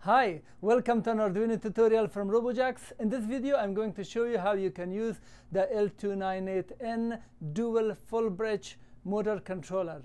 Hi, welcome to an Arduino tutorial from RoboJax. In this video, I'm going to show you how you can use the L298N dual full bridge motor controller.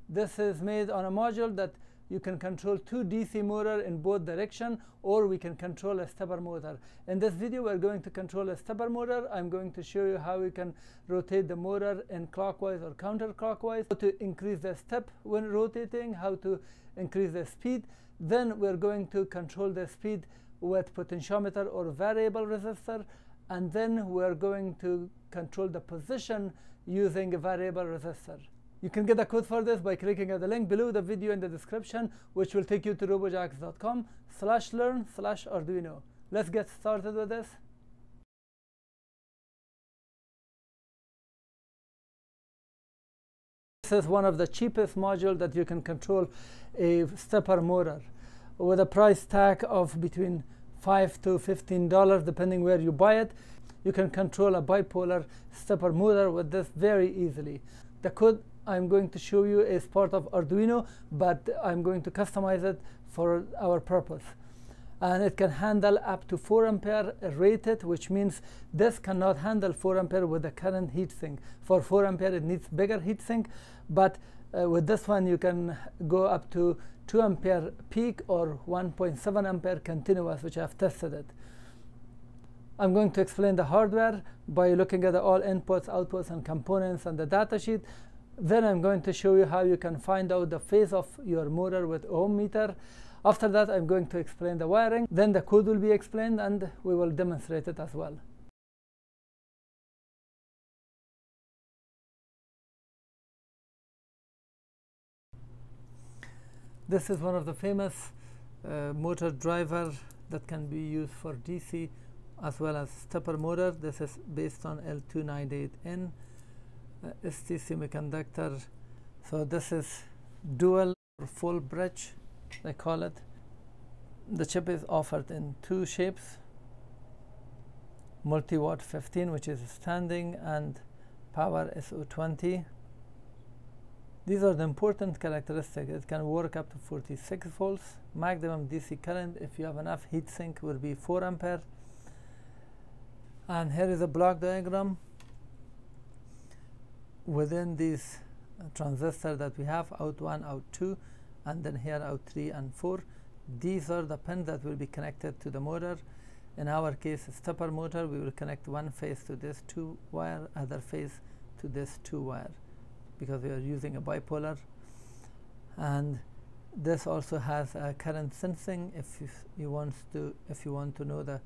This is made on a module that you can control two DC motor in both direction, or we can control a stepper motor. In this video, we're going to control a stepper motor. I'm going to show you how we can rotate the motor in clockwise or counterclockwise, how to increase the step when rotating, how to increase the speed. Then we're going to control the speed with potentiometer or variable resistor, and then we're going to control the position using a variable resistor. You can get the code for this by clicking at the link below the video in the description, which will take you to robojax.com/learn/Arduino. Let's get started with this. This is one of the cheapest modules that you can control a stepper motor, with a price tag of between $5 to $15 depending where you buy it. You can control a bipolar stepper motor with this very easily. The code I'm going to show you is part of Arduino, but I'm going to customize it for our purpose. And it can handle up to 4 ampere rated, which means this cannot handle 4 ampere with the current heatsink. For 4 ampere, it needs bigger heatsink, but with this one, you can go up to 2 ampere peak or 1.7 ampere continuous, which I've tested it. I'm going to explain the hardware by looking at all inputs, outputs, and components and the datasheet. Then I'm going to show you how you can find out the phase of your motor with ohm meter. After that, I'm going to explain the wiring. Then the code will be explained, and we will demonstrate it as well. This is one of the famous motor driver that can be used for DC as well as stepper motor. This is based on L298N ST semiconductor. So this is dual or full bridge, they call it. The chip is offered in two shapes: multi-watt 15, which is standing, and power SO20. These are the important characteristics. It can work up to 46 volts. Maximum DC current, if you have enough heatsink, will be 4 ampere. And here is a block diagram. Within these transistors that we have, out 1, out 2, and then here out 3 and 4. These are the pins that will be connected to the motor. In our case, stepper motor, we will connect one phase to this 2 wire, other phase to this 2 wire, because we are using a bipolar. And this also has a current sensing. If you want to know the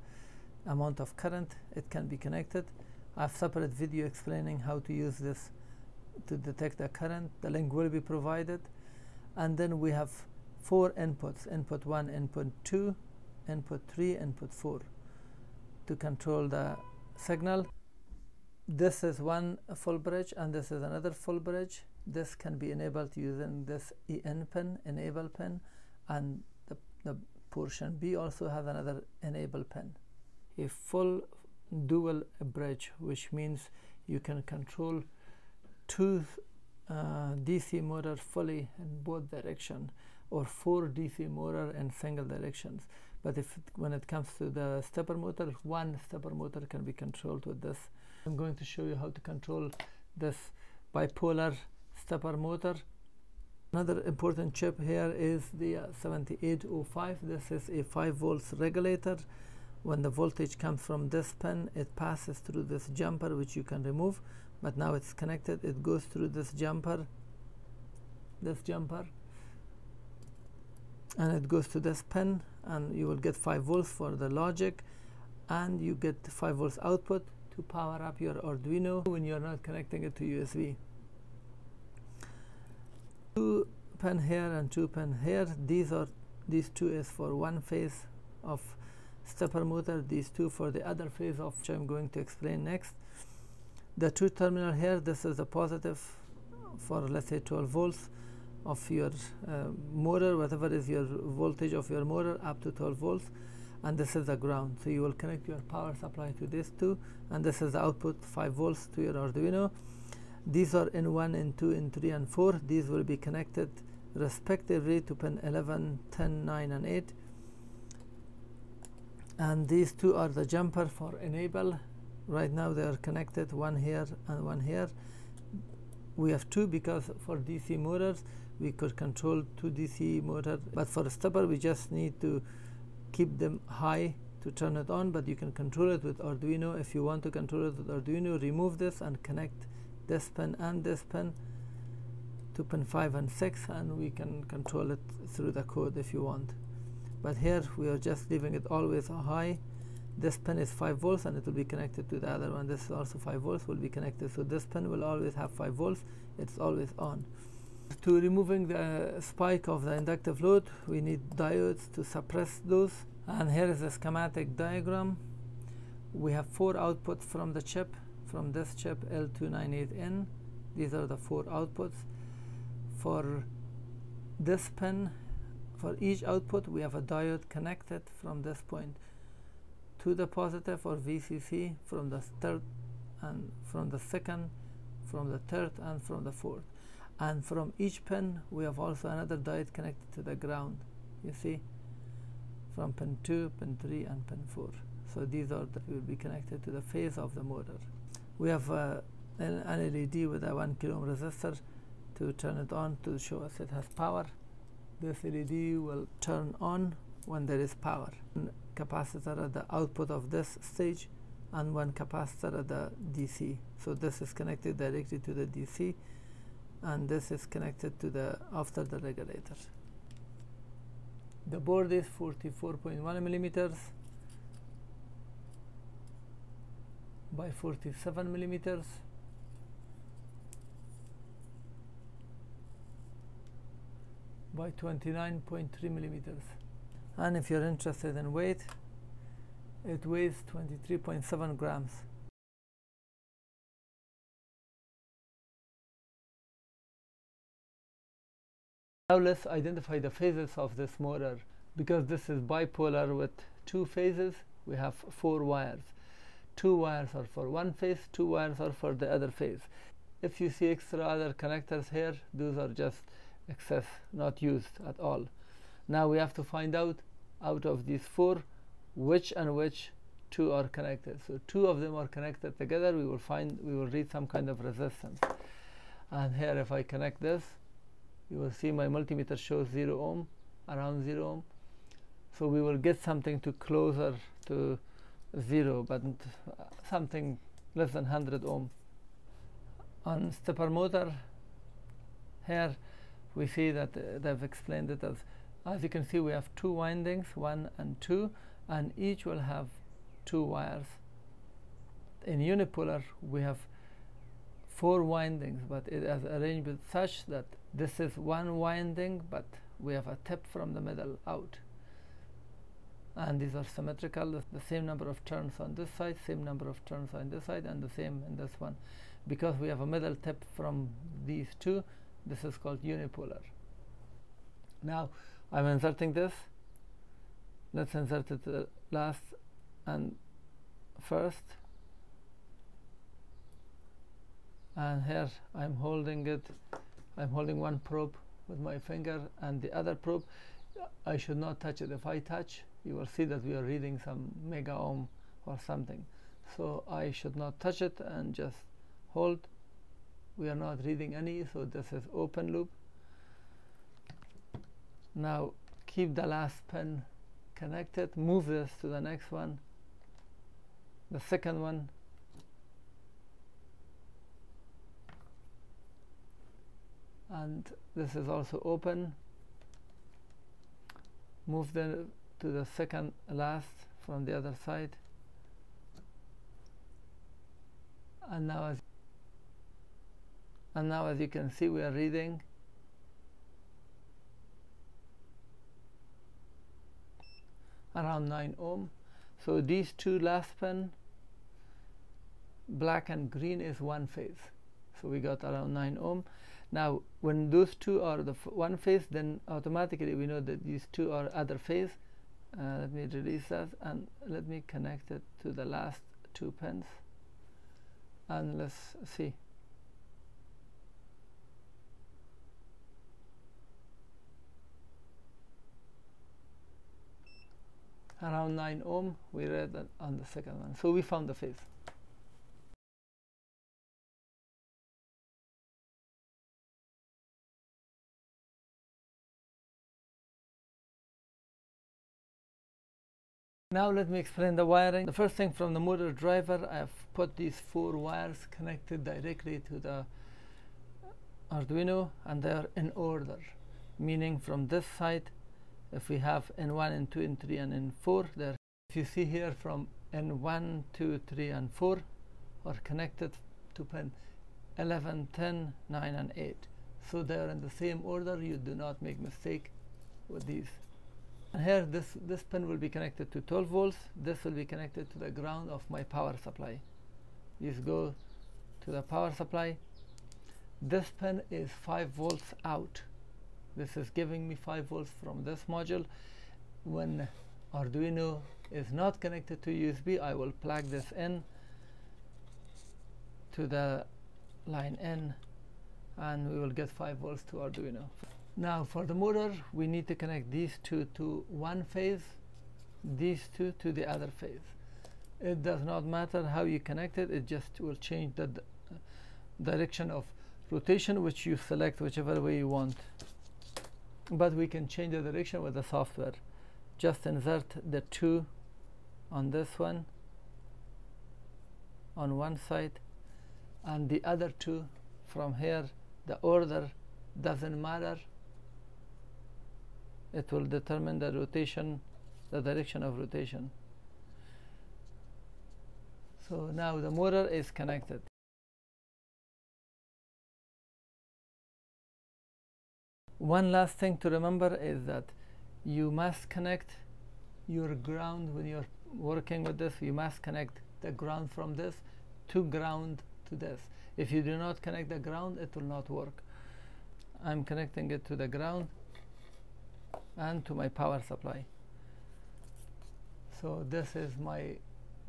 amount of current, it can be connected. I have separate video explaining how to use this to detect the current. The link will be provided. And then we have 4 inputs: input 1, input 2, input 3, input 4, to control the signal. This is one full bridge, and this is another full bridge. This can be enabled using this EN pin, enable pin, and the portion B also has another enable pin. A full dual bridge, which means you can control 2 DC motor fully in both directions, or 4 DC motor in single directions. But when it comes to the stepper motor, one stepper motor can be controlled with this. I'm going to show you how to control this bipolar stepper motor. Another important chip here is the 7805. This is a 5 volts regulator. When the voltage comes from this pin, it passes through this jumper, which you can remove, but now it's connected. It goes through this jumper, and it goes to this pin, and you will get 5 volts for the logic, and you get 5 volts output to power up your Arduino when you're not connecting it to USB. 2 pin here and 2 pin here. These 2 is for one phase of stepper motor, these 2 for the other phase, of which I'm going to explain next. The 2 terminal here, this is a positive for, let's say, 12 volts of your motor, whatever is your voltage of your motor, up to 12 volts, and this is the ground. So you will connect your power supply to this 2, and this is the output, 5 volts, to your Arduino. These are in 1, in 2, in 3, and 4. These will be connected respectively to pin 11, 10, 9, and 8. and these two are the jumper for enable. Right now they are connected, one here and one here. We have two because for DC motors we could control two DC motors, but for a stepper we just need to keep them high to turn it on, but you can control it with Arduino. If you want to control it with Arduino, remove this and connect this pin and this pin to pin 5 and 6, and we can control it through the code if you want. But here we are just leaving it always high. This pin is 5 volts and it will be connected to the other one. This is also 5 volts, will be connected, so this pin will always have 5 volts. It's always on. To removing the spike of the inductive load, we need diodes to suppress those. And here is a schematic diagram. We have 4 outputs from the chip, from this chip L298N. These are the 4 outputs. For this pin, for each output we have a diode connected from this point to the positive or VCC, from the third and from the second, from the third and from the fourth. And from each pin we have also another diode connected to the ground, you see, from pin 2, pin 3 and pin 4. So these are that will be connected to the phase of the motor. We have an LED with a 1 kilo ohm resistor to turn it on to show us it has power. This LED will turn on when there is power. One capacitor at the output of this stage and one capacitor at the DC. So this is connected directly to the DC and this is connected to the after the regulator. The board is 44.1 millimeters by 47 millimeters. By 29.3 millimeters. And if you're interested in weight, it weighs 23.7 grams. Now let's identify the phases of this motor. Because this is bipolar with 2 phases, we have 4 wires. 2 wires are for one phase, 2 wires are for the other phase. If you see extra other connectors here, those are just excess, not used at all. Now we have to find out of these 4 which 2 are connected. So 2 of them are connected together. We will read some kind of resistance. And here if I connect this, you will see my multimeter shows 0 ohm, around 0 ohm. So we will get something to closer to 0, but something less than 100 ohm. On stepper motor, here we see that they've explained it as you can see we have 2 windings, 1 and 2, and each will have 2 wires. In unipolar we have 4 windings, but it is arranged such that this is 1 winding, but we have a tip from the middle out. And these are symmetrical, the same number of turns on this side, same number of turns on this side, and the same in this one. Because we have a middle tip from these 2, this is called unipolar. Now I'm inserting this. Let's insert it last and first. And here I'm holding it. I'm holding one probe with my finger and the other probe. I should not touch it. If I touch, you will see that we are reading some mega ohm or something. So I should not touch it and just hold. We are not reading any, so this is open loop. Now keep the last pin connected, move this to the next one, the second one, and this is also open. Move them to the second last from the other side, and now as you can see, we are reading around 9 ohm. So these 2 last pin, black and green, is one phase. So we got around 9 ohm. Now when those 2 are the one phase, then automatically we know that these 2 are other phase. Let me release that and let me connect it to the last 2 pins, and let's see. around 9 ohm. We read that on the second one. So we found the phase. Now let me explain the wiring. The first thing, from the motor driver, I have put these 4 wires connected directly to the Arduino, and they are in order, meaning from this side, if we have N1, N2, N3, and N4, there. If you see here, from N1, 2, 3, and 4 are connected to pin 11, 10, 9, and 8. So they are in the same order. You do not make mistake with these. And here, this pin will be connected to 12 volts. This will be connected to the ground of my power supply. These go to the power supply. This pin is 5 volts out. This is giving me 5 volts from this module. When Arduino is not connected to USB, I will plug this in to the line N, and we will get 5 volts to Arduino. Now for the motor, we need to connect these two to one phase, these two to the other phase. It does not matter how you connect it, it just will change the direction of rotation, which you select whichever way you want. But we can change the direction with the software. Just insert the 2 on this one, on one side, and the other 2 from here. The order doesn't matter. It will determine the rotation, the direction of rotation. So now the motor is connected. One last thing to remember is that you must connect your ground when you're working with this. You must connect the ground from this to ground to this. If you do not connect the ground, it will not work. I'm connecting it to the ground and to my power supply. So this is my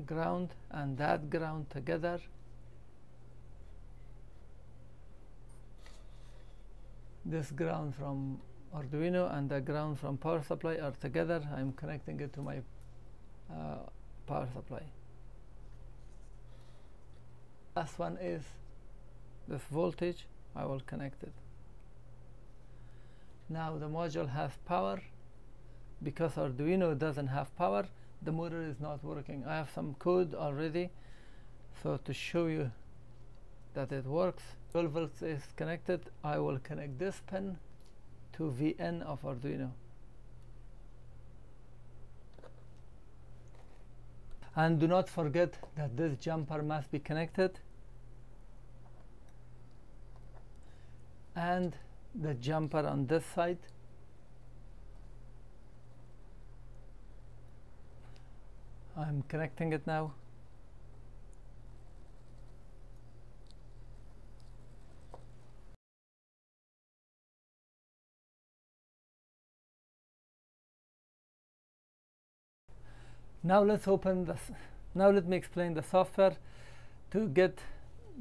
ground and that ground together. This ground from Arduino and the ground from power supply are together. I'm connecting it to my power supply. Last one is this voltage. I will connect it. Now the module has power. Because Arduino doesn't have power, the motor is not working. I have some code already, so to show you that it works. 12 volts is connected. I will connect this pin to VN of Arduino. And do not forget that this jumper must be connected, and the jumper on this side. I'm connecting it now. Now let's open this. Now let me explain the software. To get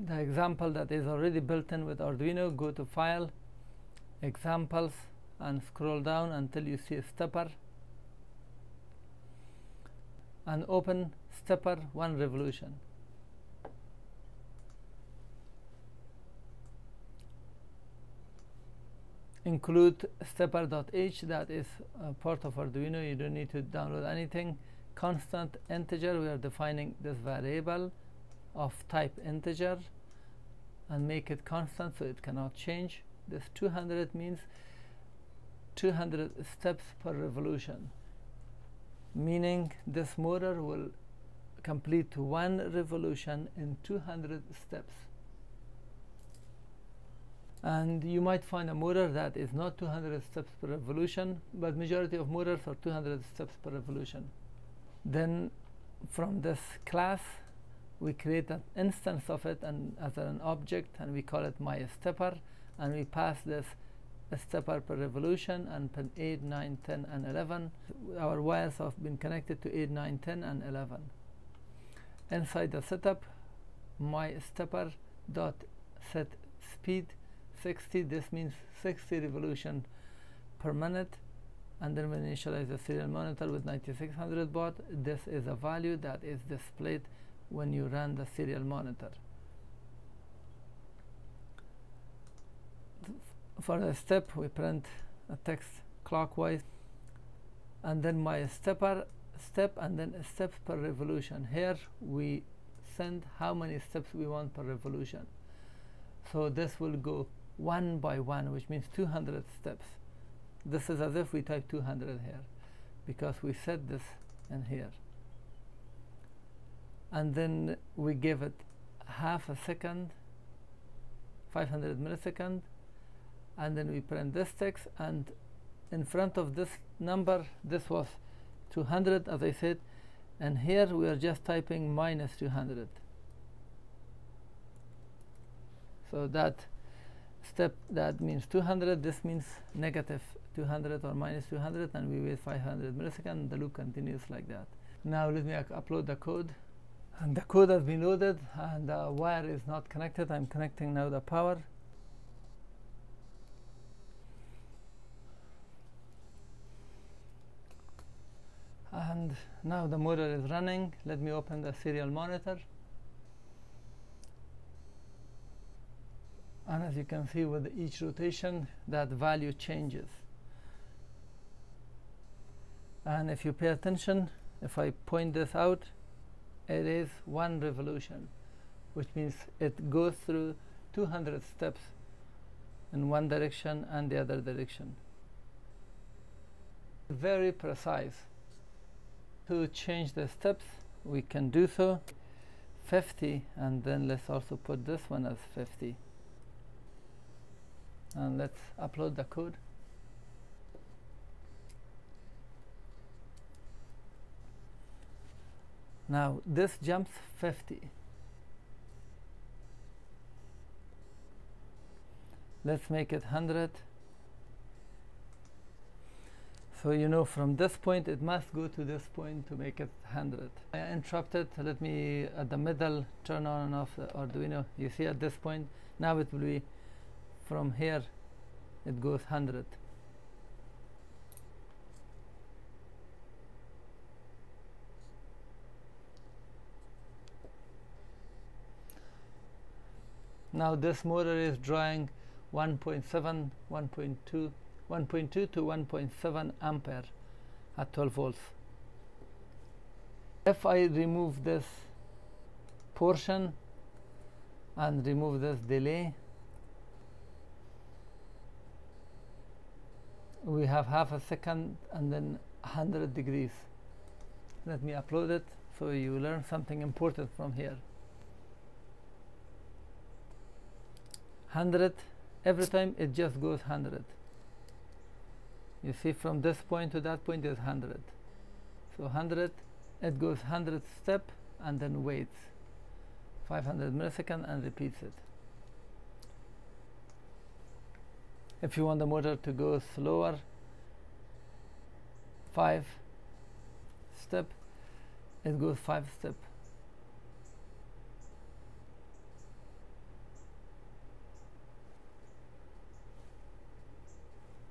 the example that is already built in with Arduino, go to File, Examples, and scroll down until you see a stepper, and open stepper 1 revolution. Include stepper.h, that is part of Arduino. You don't need to download anything. Constant integer, we are defining this variable of type integer and make it constant so it cannot change. This 200 means 200 steps per revolution, meaning this motor will complete 1 revolution in 200 steps. And you might find a motor that is not 200 steps per revolution, but majority of motors are 200 steps per revolution. Then from this class we create an instance of it and as an object, and we call it myStepper, and we pass this a stepper per revolution and pin 8, 9, 10, and 11. Our wires have been connected to 8, 9, 10, and 11. Inside the setup, myStepper dot set speed 60. This means 60 revolution per minute, and then we initialize the serial monitor with 9600 baud. This is a value that is displayed when you run the serial monitor. For the step, we print a text clockwise, and then my step and then steps per revolution. Here we send how many steps we want per revolution. So this will go one by one, which means 200 steps. This is as if we type 200 here, because we set this in here. And then we give it half a second, 500 milliseconds, and then we print this text, and in front of this number, this was 200 as I said, and here we are just typing minus 200. So that step, that means 200, this means negative 200 or minus 200, and we wait 500 milliseconds. The loop continues like that. Now let me upload the code, and the code has been loaded and the wire is not connected. I'm connecting now the power. And now the motor is running. Let me open the serial monitor. And as you can see, with each rotation, that value changes. And if you pay attention, if I point this out, it is one revolution, which means it goes through 200 steps in one direction and the other direction. Very precise. To change the steps, we can do so. 50, and then let's also put this one as 50. And let's upload the code. Now this jumps 50. Let's make it 100. So you know from this point it must go to this point to make it 100. I interrupted. Let me at the middle turn on and off the Arduino. You see at this point, now it will be from here it goes 100. Now this motor is drawing 1.7, 1.2 to 1.7 ampere at 12 volts. If I remove this portion and remove this delay, we have half a second and then 100 degrees. Let me upload it so you learn something important from here. 100, every time it just goes 100. You see from this point to that point is 100. So 100, it goes 100 step and then waits 500 milliseconds and repeats it. If you want the motor to go slower, 5 step, it goes 5 step.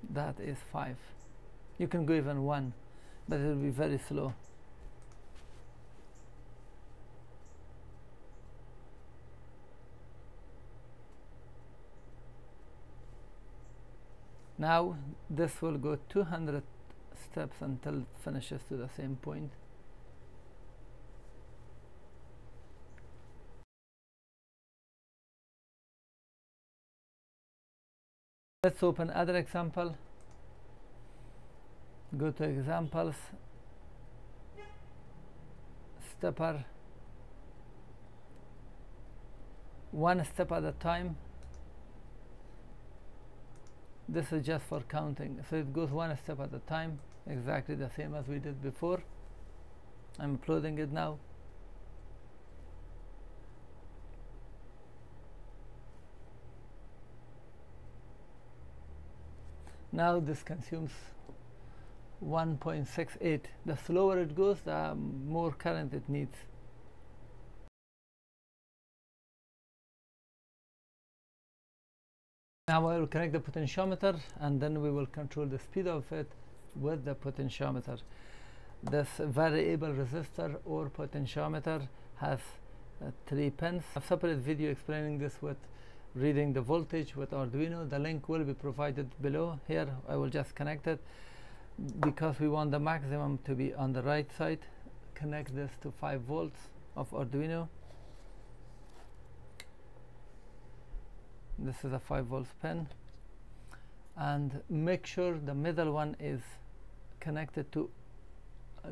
That is 5. You can go even 1, but it will be very slow. Now this will go 200 steps until it finishes to the same point. Let's open other example. Go to examples, stepper, one step at a time. This is just for counting, so it goes one step at a time, exactly the same as we did before. I'm uploading it now. Now this consumes 1.68. The slower it goes, the more current it needs. Now I will connect the potentiometer and then we will control the speed of it with the potentiometer. This variable resistor or potentiometer has 3 pins. A separate video explaining this with reading the voltage with Arduino. The link will be provided below. Here I will just connect it because we want the maximum to be on the right side. Connect this to 5 volts of Arduino. This is a 5 volts pin, and make sure the middle one is connected to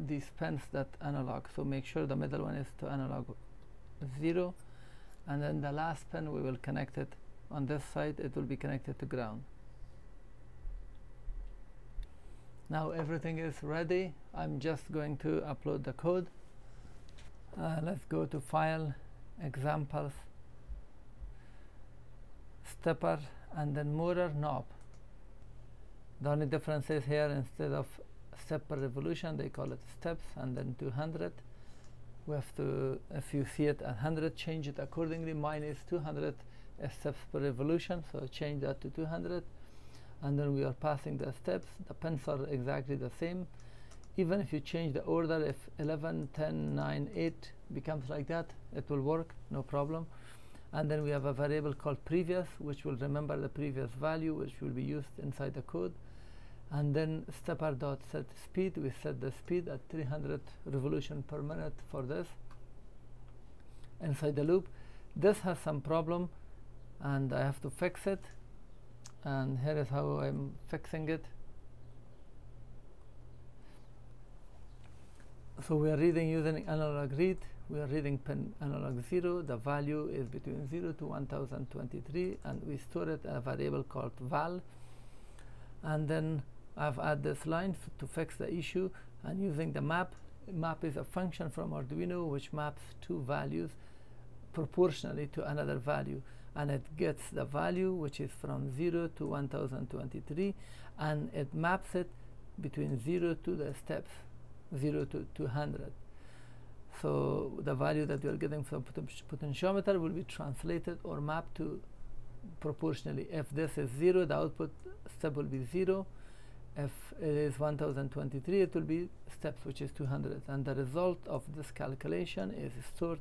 these pins that analog. So make sure the middle one is to analog 0, and then the last pin we will connect it on this side. It will be connected to ground. Now everything is ready. I'm just going to upload the code. Let's go to File, Examples, Stepper, and then Motor Knob. The only difference is here, instead of step per revolution, they call it steps, and then 200. We have to, if you see it at 100, change it accordingly. Mine is 200 steps per revolution, so change that to 200. And then we are passing the steps. The pins are exactly the same. Even if you change the order, if 11, 10, 9, 8 becomes like that, it will work, no problem. And then we have a variable called previous, which will remember the previous value, which will be used inside the code. And then stepper.set speed, we set the speed at 300 revolution per minute for this inside the loop. This has some problem and I have to fix it, and here is how I'm fixing it. So we are reading using analog read. We are reading pin analog 0. The value is between 0 to 1023, and we store it in a variable called val. And then I've added this line to fix the issue, and using the map. Map is a function from Arduino which maps two values proportionally to another value, and it gets the value which is from 0 to 1023, and it maps it between 0 to the steps 0 to 200. So the value that we are getting from potentiometer will be translated or mapped to proportionally. If this is 0, the output step will be 0. If it is 1023, it will be steps, which is 200, and the result of this calculation is stored,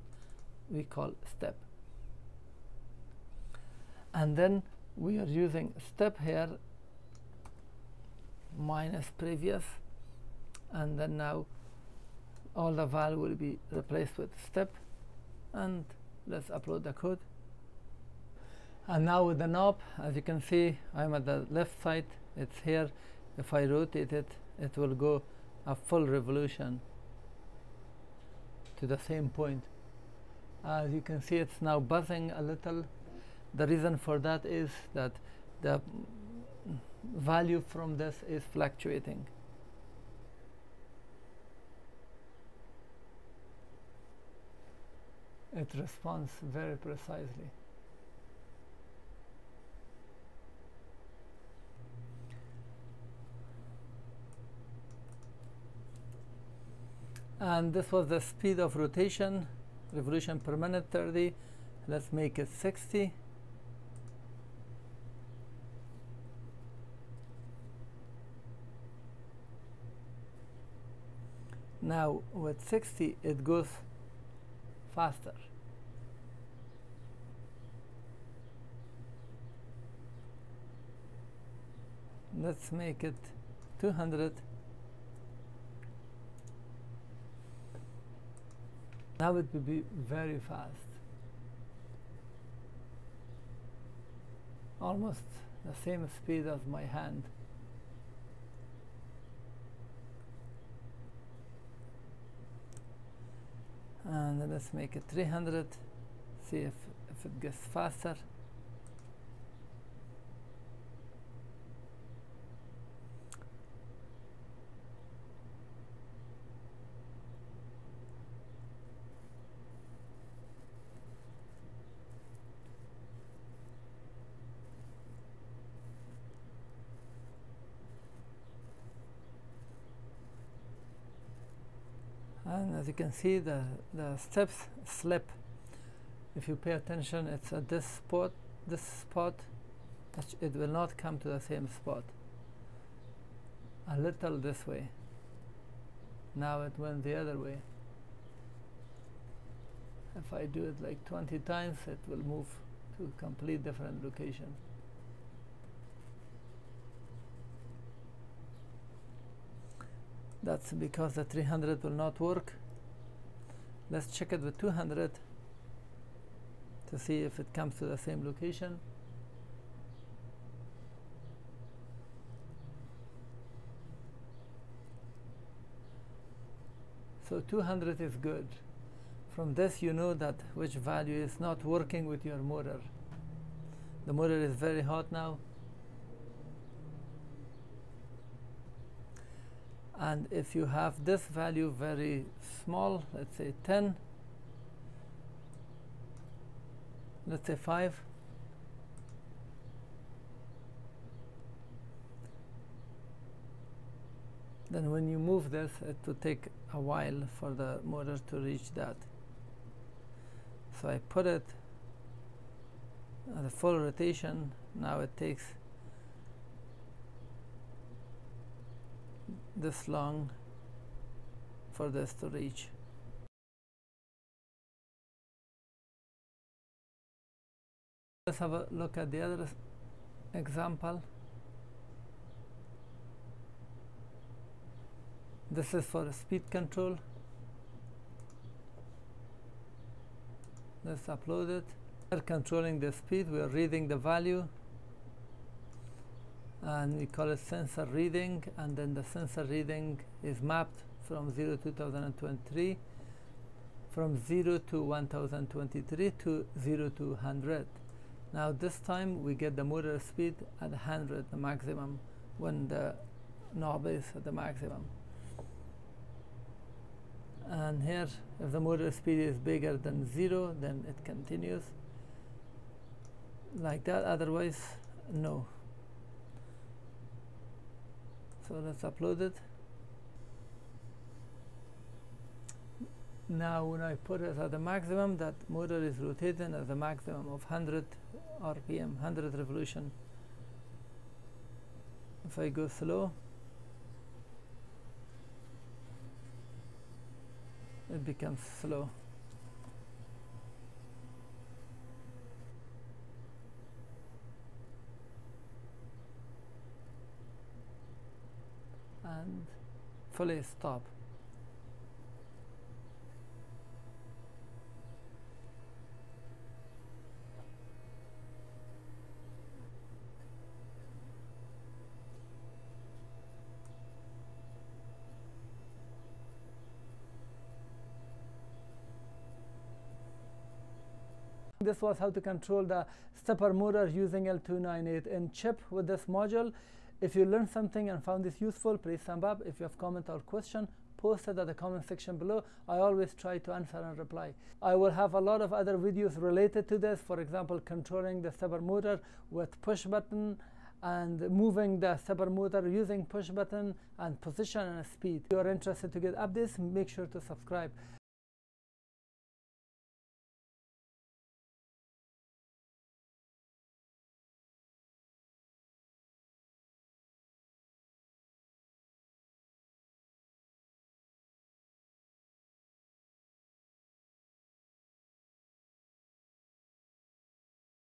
we call step. And then we are using step here minus previous, and then now all the value will be replaced with step. And let's upload the code. And now with the knob, as you can see, I'm at the left side, it's here. If I rotate it, it will go a full revolution to the same point. As you can see, it's now buzzing a little. The reason for that is that the value from this is fluctuating. It responds very precisely. And this was the speed of rotation, revolution per minute, 30. Let's make it 60. Now with 60 it goes faster. Let's make it 200. Now it will be very fast, almost the same speed as my hand. And then let's make it 300, see if it gets faster. And as you can see, the steps slip. If you pay attention, it's at this spot, it will not come to the same spot. a little this way. Now it went the other way. If I do it like 20 times, it will move to a complete different location. That's because the 300 will not work. Let's check it with 200 to see if it comes to the same location. So 200 is good. From this you know that which value is not working with your motor. The motor is very hot now. And if you have this value very small, let's say 10, let's say 5, then when you move this, it will take a while for the motor to reach that. So I put it at the full rotation. Now it takes this long for this to reach. Let's have a look at the other example. This is for speed control. Let's upload it. We're controlling the speed, we are reading the value, and we call it sensor reading, and then the sensor reading is mapped from 0 to 2023, from 0 to 1023 to 0 to 100. Now this time we get the motor speed at 100, the maximum, when the knob is at the maximum. And here, if the motor speed is bigger than 0, then it continues like that, otherwise no. So let's upload it. Now when I put it at the maximum, that motor is rotating at the maximum of 100 RPM, 100 revolution. If I go slow, it becomes slow. And fully stop. This was how to control the stepper motor using L298N chip with this module. If you learned something and found this useful, please thumb up. If you have comment or question, post it at the comment section below. I always try to answer and reply. I will have a lot of other videos related to this. For example, controlling the stepper motor with push button, and moving the stepper motor using push button, and position and speed. If you are interested to get updates, make sure to subscribe.